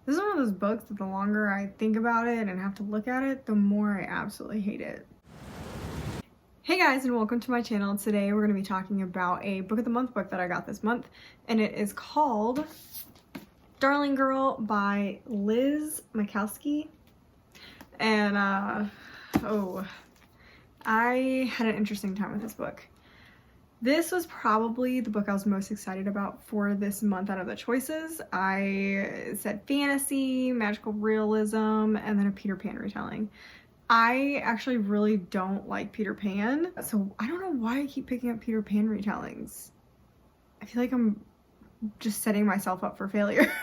This is one of those books that the longer I think about it and have to look at it, the more I absolutely hate it. Hey guys, and welcome to my channel. Today we're going to be talking about a book of the month book that I got this month, and it is called Darling Girl by Liz Mikowski. And I had an interesting time with this book. This was probably the book I was most excited about for this month out of the choices. I said fantasy, magical realism, and then a Peter Pan retelling. I actually really don't like Peter Pan, so I don't know why I keep picking up Peter Pan retellings. I feel like I'm just setting myself up for failure.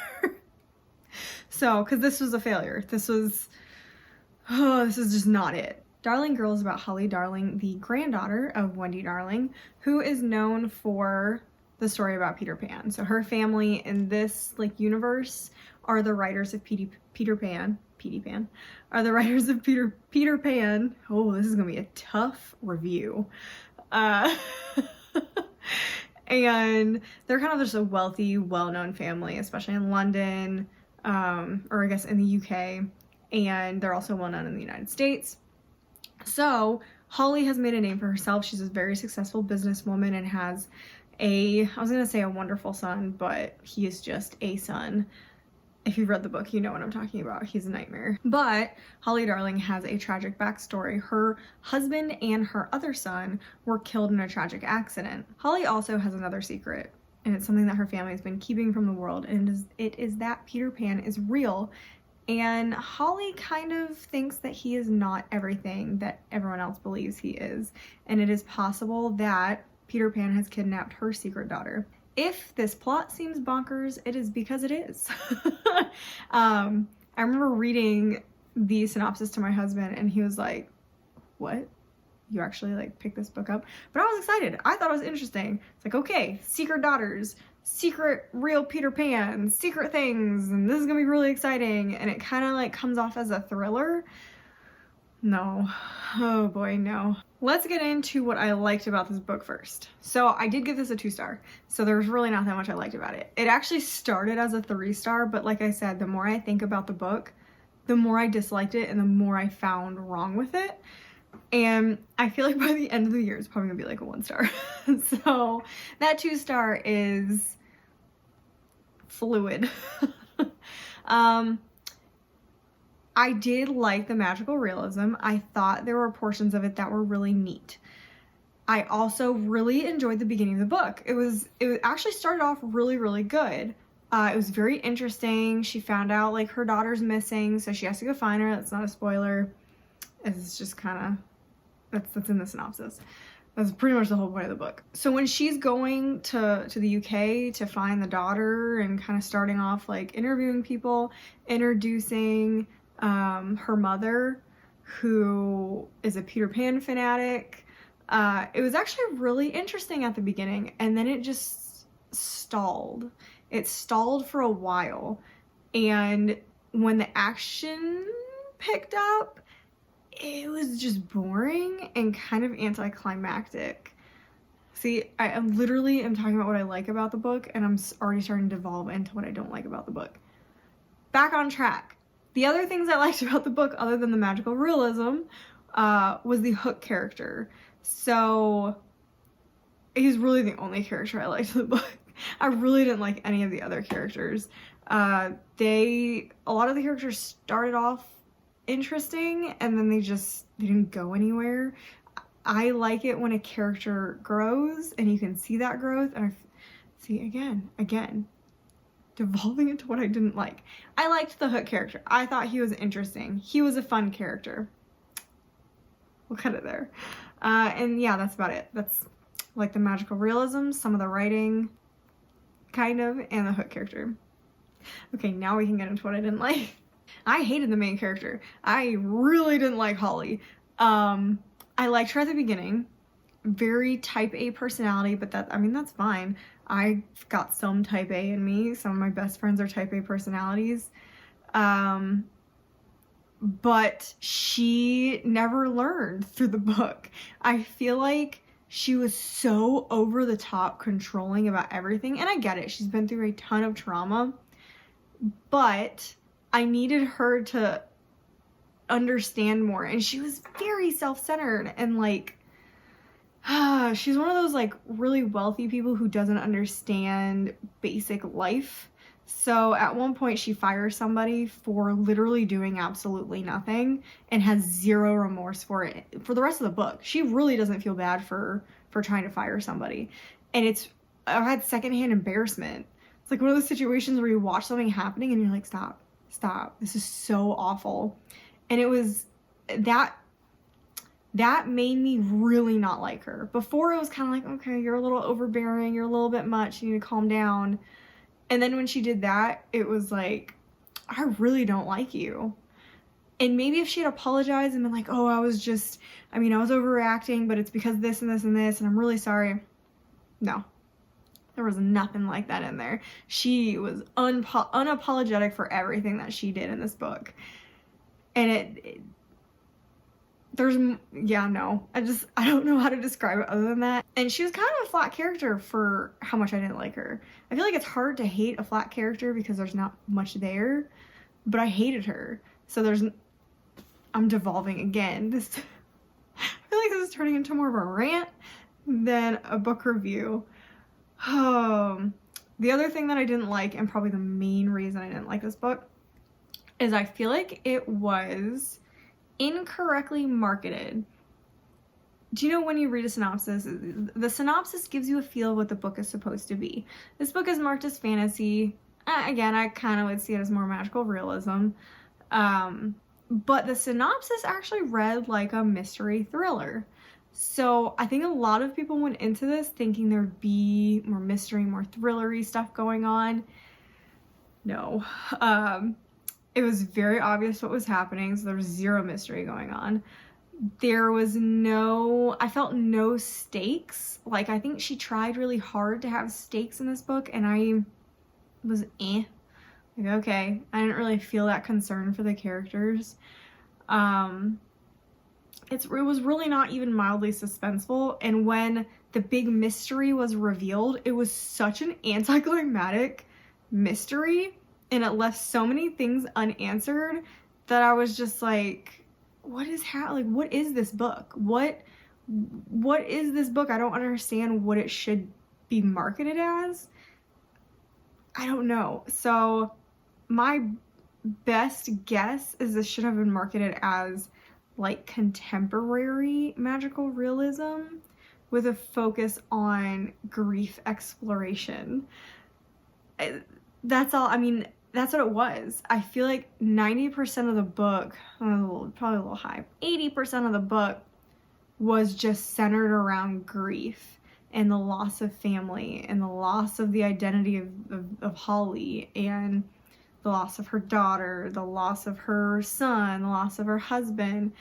So, because this was a failure. This is just not it. Darling Girl is about Holly Darling, the granddaughter of Wendy Darling, who is known for the story about Peter Pan. So her family in this universe are the writers of Peter Pan. Are the writers of Peter Pan. Oh, this is gonna be a tough review. And they're kind of just a wealthy, well-known family, especially in London, or I guess in the UK, and they're also well-known in the United States. So Holly has made a name for herself. She's a very successful businesswoman and has I was gonna say a wonderful son, but he is just a son. If you've read the book, you know what I'm talking about. He's a nightmare. But Holly Darling has a tragic backstory. Her husband and her other son were killed in a tragic accident. Holly also has another secret, and it's something that her family has been keeping from the world, and it is that Peter Pan is real. And Holly kind of thinks that he is not everything that everyone else believes he is. And it is possible that Peter Pan has kidnapped her secret daughter. If this plot seems bonkers, it is because it is. I remember reading the synopsis to my husband and he was like, what? You actually picked this book up? But I was excited. I thought it was interesting. It's like, okay, secret daughters, secret real Peter Pan, secret things, and this is gonna be really exciting. And it kind of comes off as a thriller. No. Oh boy, no. Let's get into what I liked about this book first. So I did give this a 2-star, so there was really not that much I liked about it. It actually started as a 3-star, but like I said, the more I think about the book, the more I disliked it and the more I found wrong with it. And I feel like by the end of the year, it's probably gonna be like a 1-star. So that 2-star is fluid. I did like the magical realism. I thought there were portions of it that were really neat. I also really enjoyed the beginning of the book. It actually started off really, really good. It was very interesting. She found out her daughter's missing, so she has to go find her. That's not a spoiler. It's just kind of, that's in the synopsis. That's pretty much the whole point of the book. So when she's going to the UK to find the daughter and kind of starting off interviewing people, introducing her mother, who is a Peter Pan fanatic, it was actually really interesting at the beginning, and then it just stalled. It stalled for a while, and when the action picked up, it was just boring and kind of anticlimactic. See, I literally am talking about what I like about the book, and I'm already starting to devolve into what I don't like about the book. Back on track. The other things I liked about the book, other than the magical realism, was the Hook character. So he's really the only character I liked in the book. I really didn't like any of the other characters. A lot of the characters started off interesting and then they didn't go anywhere. I like it when a character grows and you can see that growth, and again devolving into what I didn't like. I liked the Hook character. I thought he was interesting. He was a fun character. We'll cut it there. And yeah, that's about it. That's the magical realism, some of the writing, kind of, and the Hook character. Okay, now we can get into what I didn't like. I hated the main character. I really didn't like Holly. I liked her at the beginning. Very type A personality, but that's fine. I got some type A in me. Some of my best friends are type A personalities. But she never learned through the book. I feel like she was so over the top controlling about everything. And I get it. She's been through a ton of trauma. But I needed her to understand more, and she was very self-centered, and like she's one of those like really wealthy people who doesn't understand basic life. So at one point she fires somebody for literally doing absolutely nothing and has zero remorse for it for the rest of the book. She really doesn't feel bad for trying to fire somebody. And I've had secondhand embarrassment. It's like one of those situations where you watch something happening and you're like, stop, this is so awful. And it was that made me really not like her. Before it was kind of like, okay, you're a little overbearing, you're a little bit much, you need to calm down. And then when she did that, it was like, I really don't like you. And maybe if she had apologized and been like, oh, I was overreacting, but it's because this and this and this, and I'm really sorry. No, there was nothing like that in there. She was unapologetic for everything that she did in this book. And I don't know how to describe it other than that. And she was kind of a flat character for how much I didn't like her. I feel like it's hard to hate a flat character because there's not much there, but I hated her. So I'm devolving again. I feel like this is turning into more of a rant than a book review. The other thing that I didn't like, and probably the main reason I didn't like this book, is I feel like it was incorrectly marketed. Do you know when you read a synopsis, the synopsis gives you a feel of what the book is supposed to be. This book is marked as fantasy. Again, I kind of would see it as more magical realism. But the synopsis actually read like a mystery thriller. So I think a lot of people went into this thinking there'd be more mystery, more thrillery stuff going on. No. It was very obvious what was happening, so there was zero mystery going on. I felt no stakes. Like, I think she tried really hard to have stakes in this book, and I was like, okay. I didn't really feel that concern for the characters. It was really not even mildly suspenseful, and when the big mystery was revealed, it was such an anticlimactic mystery, and it left so many things unanswered that I was just like, what is this book? What is this book? I don't understand what it should be marketed as. I don't know. So my best guess is this should have been marketed as like contemporary magical realism with a focus on grief exploration. That's all. I mean, that's what it was. I feel like 90% of the book, probably a little high, 80% of the book was just centered around grief and the loss of family and the loss of the identity of Holly, and the loss of her daughter, the loss of her son, the loss of her husband.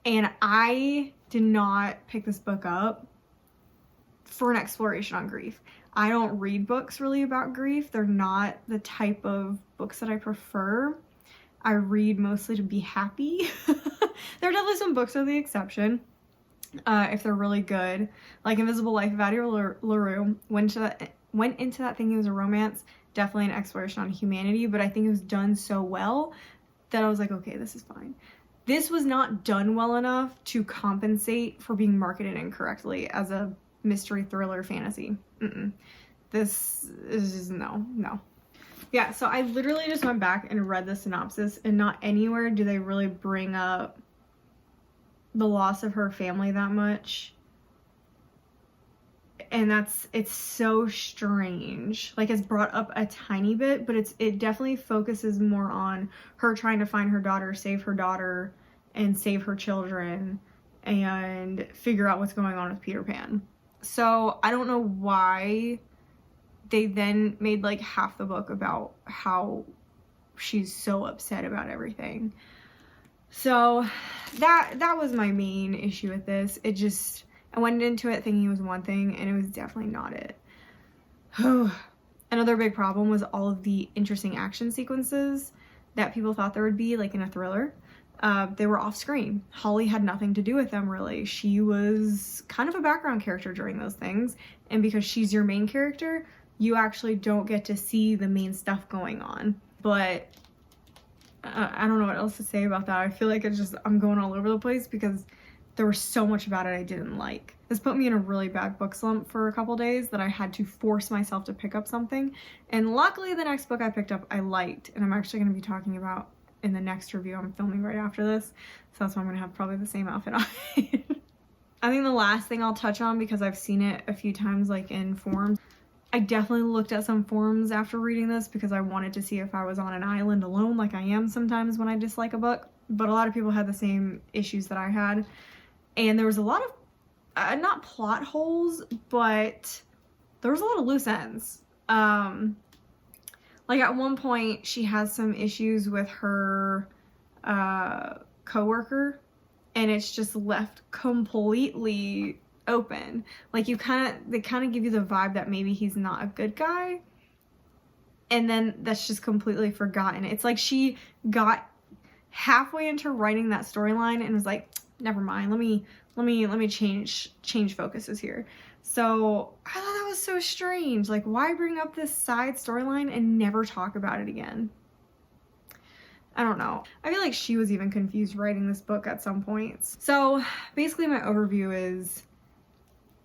And I did not pick this book up for an exploration on grief. I don't read books really about grief. They're not the type of books that I prefer. I read mostly to be happy. There are definitely some books that are the exception, if they're really good. Like Invisible Life of Addie LaRue went into that thinking it was a romance, definitely an exploration on humanity, but I think it was done so well that I was like, okay, this is fine. This was not done well enough to compensate for being marketed incorrectly as a mystery thriller fantasy. This is just no. Yeah, so I literally just went back and read the synopsis, and not anywhere do they really bring up the loss of her family that much. And it's so strange. Like, it's brought up a tiny bit, but it definitely focuses more on her trying to find her daughter, save her daughter, and save her children, and figure out what's going on with Peter Pan. So I don't know why they then made like half the book about how she's so upset about everything. So that was my main issue with this. I went into it thinking it was one thing, and it was definitely not it. Another big problem was all of the interesting action sequences that people thought there would be, like in a thriller. They were off screen. Holly had nothing to do with them, really. She was kind of a background character during those things, and because she's your main character, you actually don't get to see the main stuff going on. But I don't know what else to say about that. I feel like I'm going all over the place because there was so much about it I didn't like. This put me in a really bad book slump for a couple days that I had to force myself to pick up something. And luckily the next book I picked up I liked, and I'm actually going to be talking about in the next review I'm filming right after this. So that's why I'm going to have probably the same outfit on. I think the last thing I'll touch on, because I've seen it a few times like in forums, I definitely looked at some forums after reading this because I wanted to see if I was on an island alone like I am sometimes when I dislike a book. But a lot of people had the same issues that I had. And there was a lot of, not plot holes, but there was a lot of loose ends. Like at one point she has some issues with her coworker, and it's just left completely open. Like they kind of give you the vibe that maybe he's not a good guy, and then that's just completely forgotten. It's like she got halfway into writing that storyline and was like, never mind, let me change focuses here. So I thought that was so strange. Like, why bring up this side storyline and never talk about it again? I don't know. I feel like she was even confused writing this book at some points. So basically my overview is,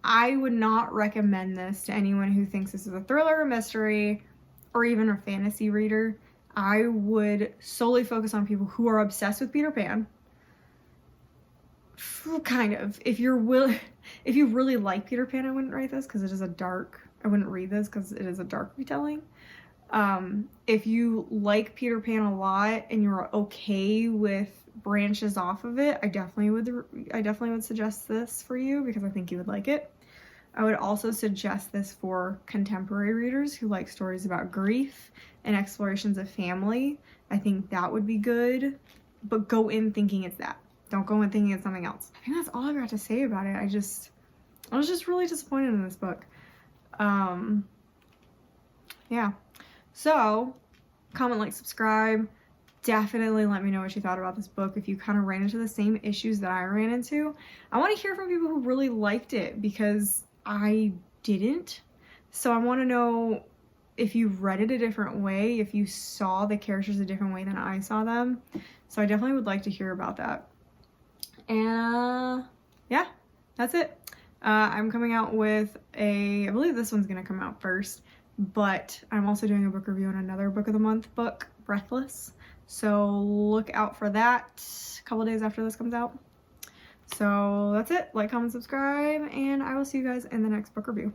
I would not recommend this to anyone who thinks this is a thriller or mystery or even a fantasy reader. I would solely focus on people who are obsessed with Peter Pan. Kind of. If you really like Peter Pan, I wouldn't write this because it is I wouldn't read this because it is a dark retelling. If you like Peter Pan a lot and you're okay with branches off of it, I definitely would suggest this for you because I think you would like it. I would also suggest this for contemporary readers who like stories about grief and explorations of family. I think that would be good, but go in thinking it's that. Don't go in thinking it's something else. I think that's all I got to say about it. I was just really disappointed in this book. Yeah. So, comment, like, subscribe. Definitely let me know what you thought about this book. If you kind of ran into the same issues that I ran into. I want to hear from people who really liked it because I didn't. So I want to know if you read it a different way, if you saw the characters a different way than I saw them. So I definitely would like to hear about that. And yeah, that's it. I'm coming out with I believe this one's gonna come out first, but I'm also doing a book review on another book of the month book, Breathless. So look out for that a couple days after this comes out. So that's it. Like, comment, subscribe, and I will see you guys in the next book review.